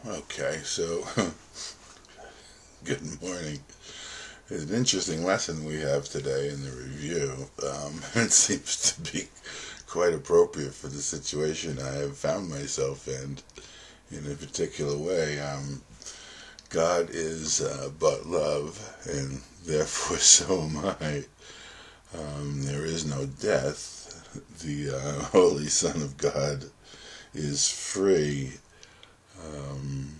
Okay, so good morning. It's an interesting lesson we have today in the review. It seems to be quite appropriate for the situation I have found myself in a particular way. God is but love, and therefore so am I. There is no death. The Holy Son of God is free. Um,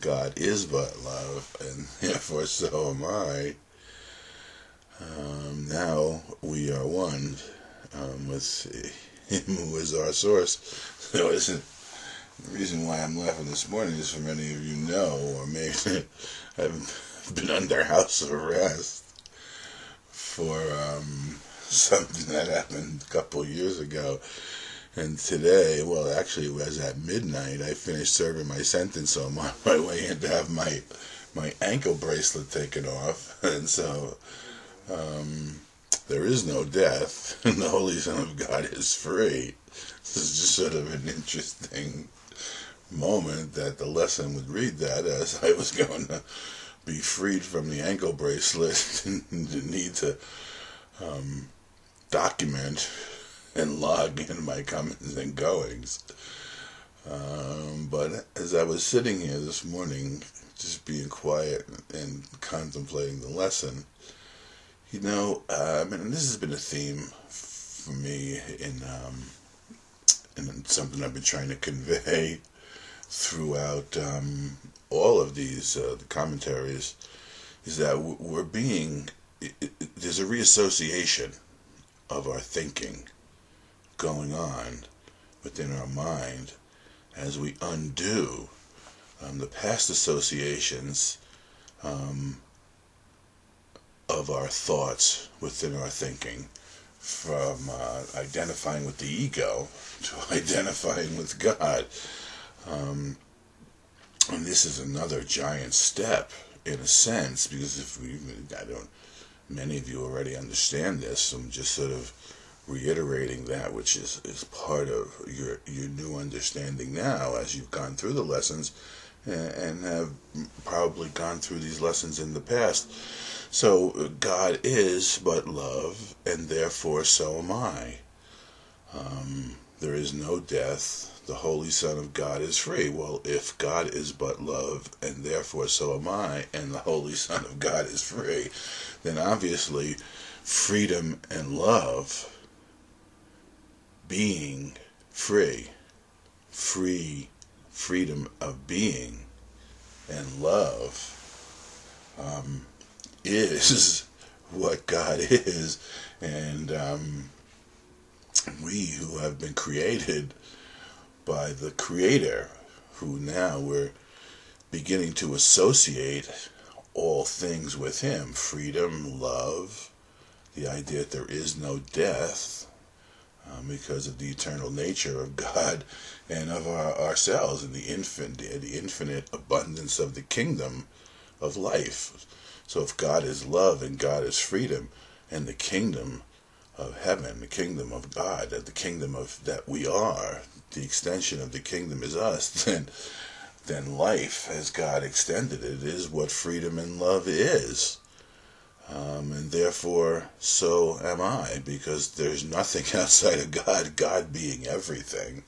God is but love, and therefore so am I. Now we are one with Him who is our source. So the reason why I'm laughing this morning is, for many of you know, or maybe I've been under house arrest for something that happened a couple of years ago. And today, well, actually, it was at midnight. I finished serving my sentence, so I'm on my way in to have my ankle bracelet taken off, and so there is no death, and the Holy Son of God is free. This is just sort of an interesting moment that the lesson would read that, as I was going to be freed from the ankle bracelet and the need to document and log in my comings and goings. But as I was sitting here this morning, just being quiet and contemplating the lesson, this has been a theme for me in something I've been trying to convey throughout all of these the commentaries, is that there's a reassociation of our thinking going on within our mind as we undo the past associations of our thoughts within our thinking, from identifying with the ego to identifying with God. And this is another giant step, in a sense, because many of you already understand this, so I'm just sort of reiterating that which is part of your new understanding now, as you've gone through the lessons and have probably gone through these lessons in the past. So God is but love, and therefore so am I. There is no death. The Holy Son of God is free. Well, if God is but love, and therefore so am I, and the Holy Son of God is free, then obviously freedom and love, being free, freedom of being, and love is what God is. And we who have been created by the Creator, who now we're beginning to associate all things with Him: freedom, love, the idea that there is no death, because of the eternal nature of God and of ourselves, and the infinite abundance of the kingdom of life. So if God is love and God is freedom, and the kingdom of heaven, the kingdom of God, the kingdom of that we are, the extension of the kingdom is us, then life, as God extended it, is what freedom and love is. And therefore, so am I, because there's nothing outside of God, God being everything,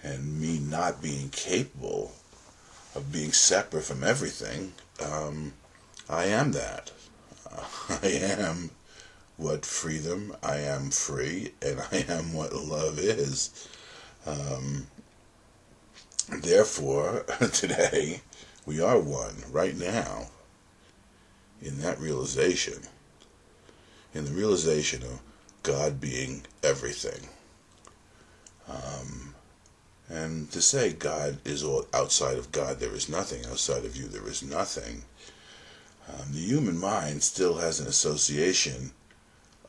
and me not being capable of being separate from everything. I am that. I am what freedom, I am free, and I am what love is. Therefore, today, we are one, right now, in that realization, in the realization of God being everything. And to say God is all outside of God, there is nothing outside of you, there is nothing. The human mind still has an association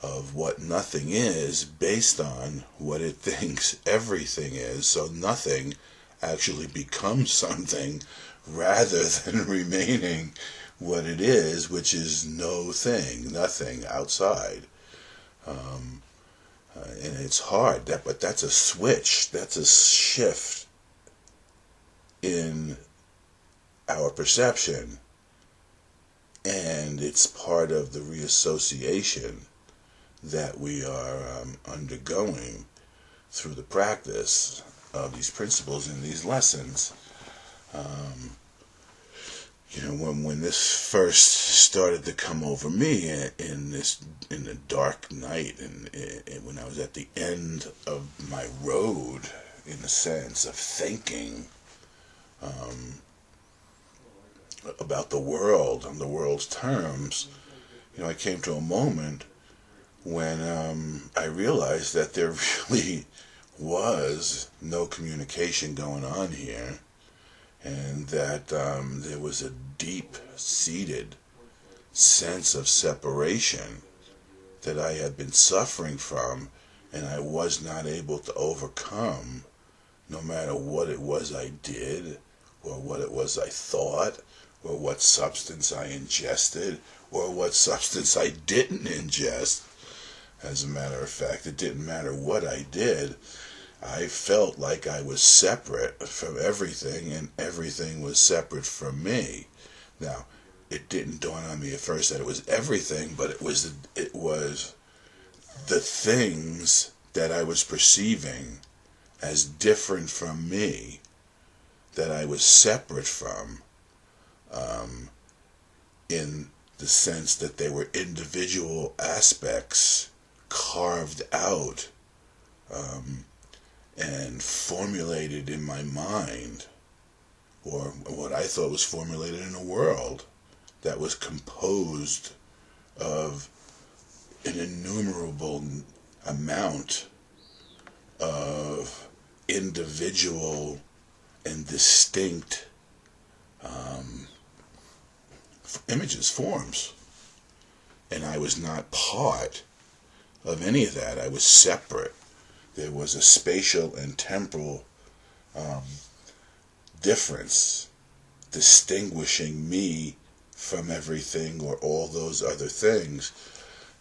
of what nothing is based on what it thinks everything is. So nothing actually becomes something, rather than remaining what it is, which is no thing, nothing outside. And it's hard, but that's a switch, that's a shift in our perception, and it's part of the reassociation that we are undergoing through the practice of these principles in these lessons. Um, when this first started to come over me in the dark night, and when I was at the end of my road, in the sense of thinking about the world on the world's terms, I came to a moment when I realized that there really was no communication going on here, and that there was a deep-seated sense of separation that I had been suffering from, and I was not able to overcome, no matter what it was I did, or what it was I thought, or what substance I ingested, or what substance I didn't ingest. As a matter of fact, it didn't matter what I did. I felt like I was separate from everything, and everything was separate from me. Now, it didn't dawn on me at first that it was everything, but it was the things that I was perceiving as different from me, that I was separate from, in the sense that they were individual aspects carved out and formulated in my mind, or what I thought was formulated in a world that was composed of an innumerable amount of individual and distinct images, forms. And I was not part of any of that. I was separate. There was a spatial and temporal difference distinguishing me from everything or all those other things.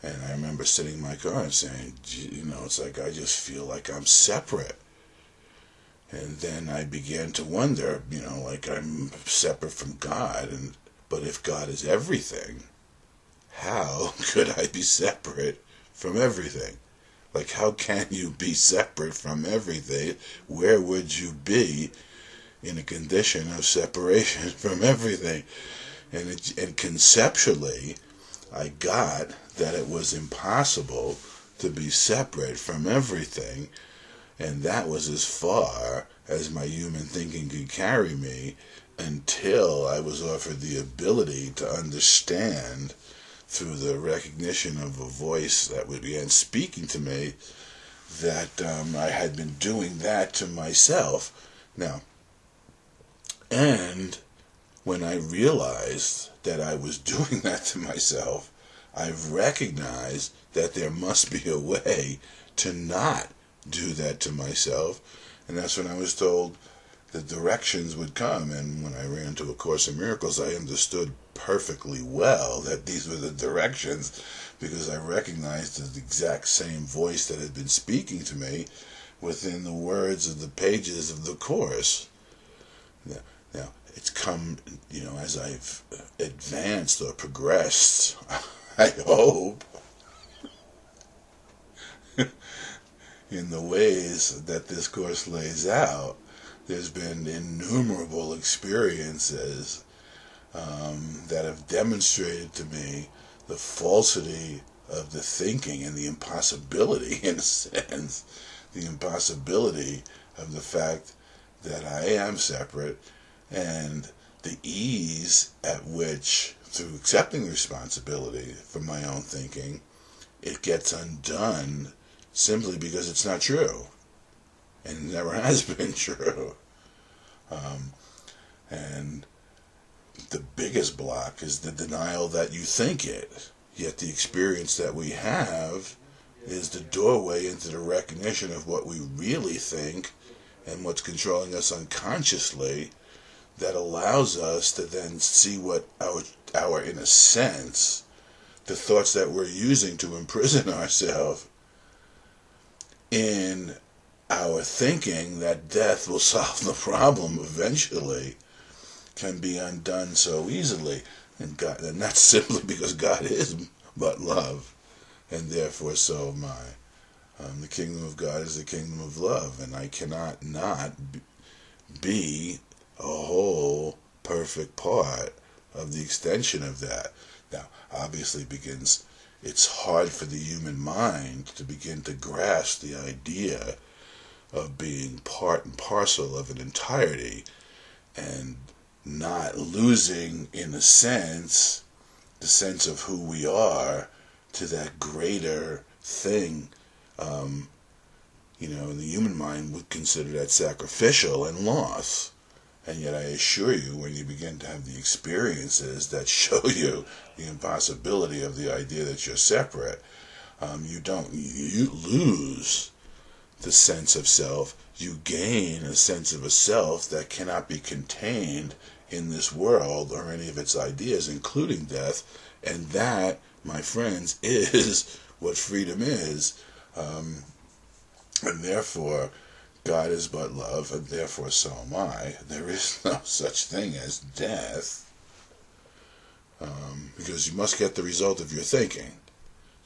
And I remember sitting in my car and saying, it's like I just feel like I'm separate. And then I began to wonder, like I'm separate from God, but if God is everything, how could I be separate from everything? Like, how can you be separate from everything? Where would you be in a condition of separation from everything? And conceptually, I got that it was impossible to be separate from everything, and that was as far as my human thinking could carry me, until I was offered the ability to understand, through the recognition of a voice that began speaking to me, that I had been doing that to myself. Now, and when I realized that I was doing that to myself, I recognized that there must be a way to not do that to myself, and that's when I was told the directions would come. And when I ran to A Course in Miracles, I understood perfectly well that these were the directions, because I recognized the exact same voice that had been speaking to me within the words of the pages of the Course. Now it's come, as I've advanced or progressed, I hope, in the ways that this Course lays out. There's been innumerable experiences that have demonstrated to me the falsity of the thinking, and the impossibility, in a sense, the impossibility of the fact that I am separate, and the ease at which, through accepting the responsibility for my own thinking, it gets undone simply because it's not true. And it never has been true. And the biggest block is the denial that you think it. Yet the experience that we have is the doorway into the recognition of what we really think and what's controlling us unconsciously, that allows us to then see what our in a sense, the thoughts that we're using to imprison ourselves in our thinking that death will solve the problem eventually, can be undone so easily. And that's simply because God is but love, and therefore so am I. The kingdom of God is the kingdom of love, and I cannot not be a whole, perfect part of the extension of that. Now, obviously it's hard for the human mind to begin to grasp the idea of being part and parcel of an entirety and not losing, in a sense, the sense of who we are to that greater thing. The human mind would consider that sacrificial and loss. And yet I assure you, when you begin to have the experiences that show you the impossibility of the idea that you're separate, you lose the sense of self. You gain a sense of a self that cannot be contained in this world or any of its ideas, including death. And that, my friends, is what freedom is. And therefore, God is but love, and therefore so am I. There is no such thing as death, because you must get the result of your thinking.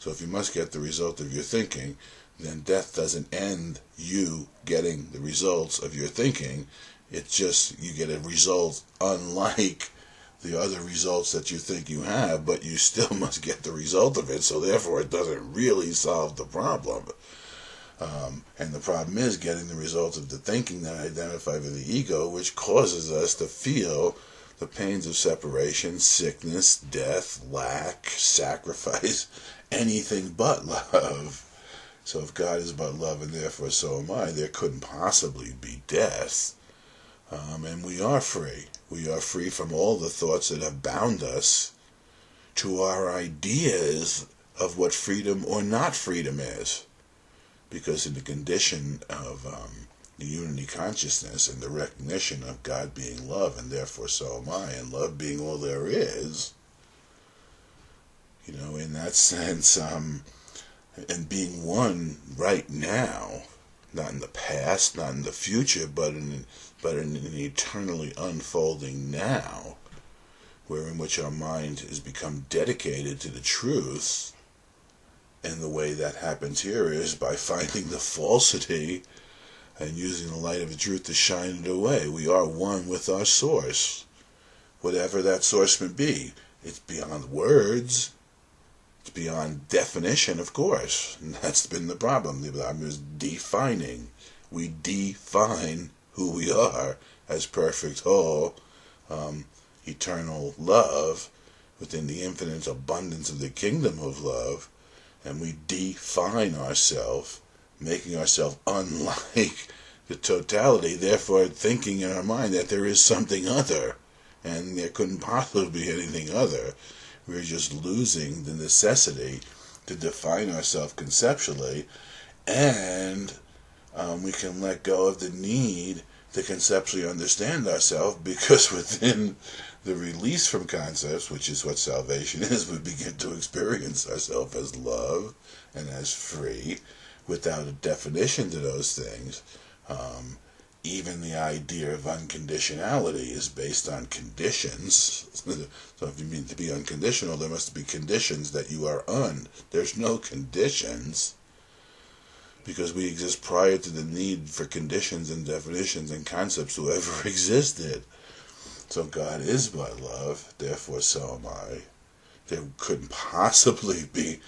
So if you must get the result of your thinking, then death doesn't end you getting the results of your thinking. It's just you get a result unlike the other results that you think you have, but you still must get the result of it, so therefore it doesn't really solve the problem. And the problem is getting the results of the thinking that identify with the ego, which causes us to feel the pains of separation, sickness, death, lack, sacrifice, anything but love. So if God is but love and therefore so am I, there couldn't possibly be death. And we are free. We are free from all the thoughts that have bound us to our ideas of what freedom or not freedom is. Because in the condition of the unity consciousness and the recognition of God being love and therefore so am I, and love being all there is, in that sense, and being one right now, not in the past, not in the future, but in an eternally unfolding now, wherein which our mind has become dedicated to the truth. And the way that happens here is by finding the falsity and using the light of the truth to shine it away. We are one with our source, whatever that source may be. It's beyond words. It's beyond definition, of course. And that's been the problem. The problem is defining. We define who we are as perfect whole, eternal love within the infinite abundance of the kingdom of love. And we define ourselves, making ourselves unlike the totality, therefore thinking in our mind that there is something other, and there couldn't possibly be anything other. We're just losing the necessity to define ourselves conceptually, and we can let go of the need to conceptually understand ourselves, because within the release from concepts, which is what salvation is, we begin to experience ourselves as love and as free without a definition to those things. Even the idea of unconditionality is based on conditions. So if you mean to be unconditional, there must be conditions that you are There's no conditions, because we exist prior to the need for conditions and definitions and concepts to ever existed. So God is but love, therefore so am I. There couldn't possibly be,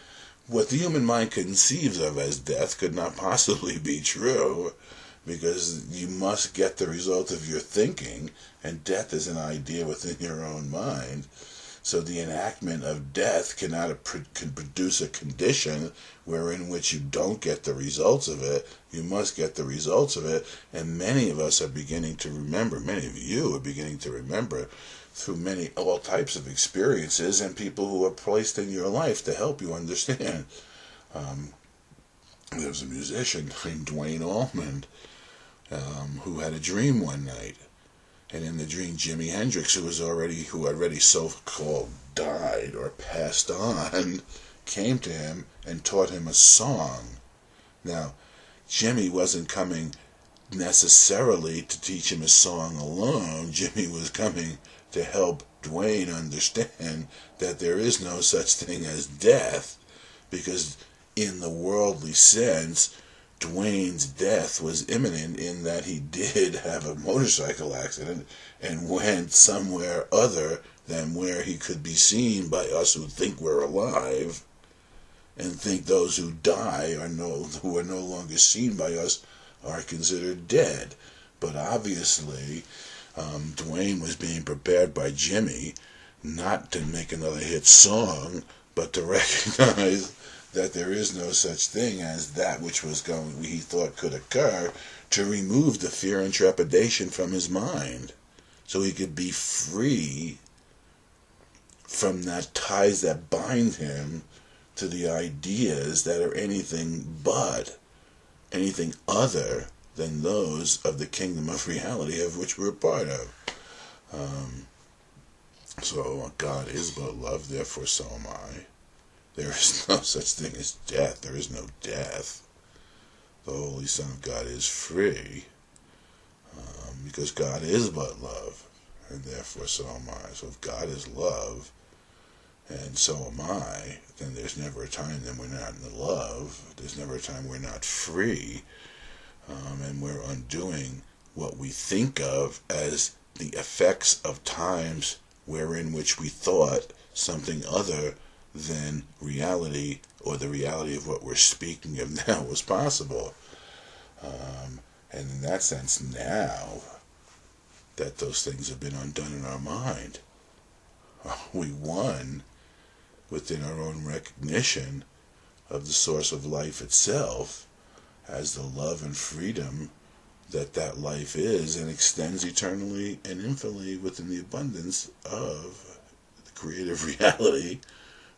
what the human mind conceives of as death could not possibly be true, because you must get the result of your thinking, and death is an idea within your own mind. So the enactment of death can produce a condition wherein which you don't get the results of it. You must get the results of it. And many of us are beginning to remember, many of you are beginning to remember through all types of experiences and people who are placed in your life to help you understand. There was a musician named Dwayne Allman who had a dream one night. And in the dream, Jimi Hendrix, who already so-called died or passed on, came to him and taught him a song. Now, Jimi wasn't coming necessarily to teach him a song alone. Jimmy was coming to help Dwayne understand that there is no such thing as death, because in the worldly sense, Dwayne's death was imminent in that he did have a motorcycle accident and went somewhere other than where he could be seen by us who think we're alive and think those who die who are no longer seen by us are considered dead. But obviously, Dwayne was being prepared by Jimmy not to make another hit song, but to recognize that there is no such thing as that which he thought could occur, to remove the fear and trepidation from his mind, so he could be free from that ties that bind him to the ideas that are anything other than those of the kingdom of reality of which we're part of. So God is but love, therefore so am I. There is no such thing as death. There is no death. The Holy Son of God is free, because God is but love, and therefore so am I. So if God is love, and so am I, then there's never a time that we're not in love. There's never a time we're not free, and we're undoing what we think of as the effects of times wherein which we thought something other than reality, or the reality of what we're speaking of now, was possible. And in that sense, now that those things have been undone in our mind, we won within our own recognition of the source of life itself as the love and freedom that life is, and extends eternally and infinitely within the abundance of the creative reality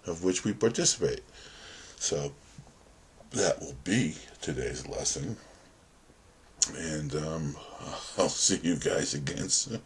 of which we participate. So that will be today's lesson, and I'll see you guys again soon.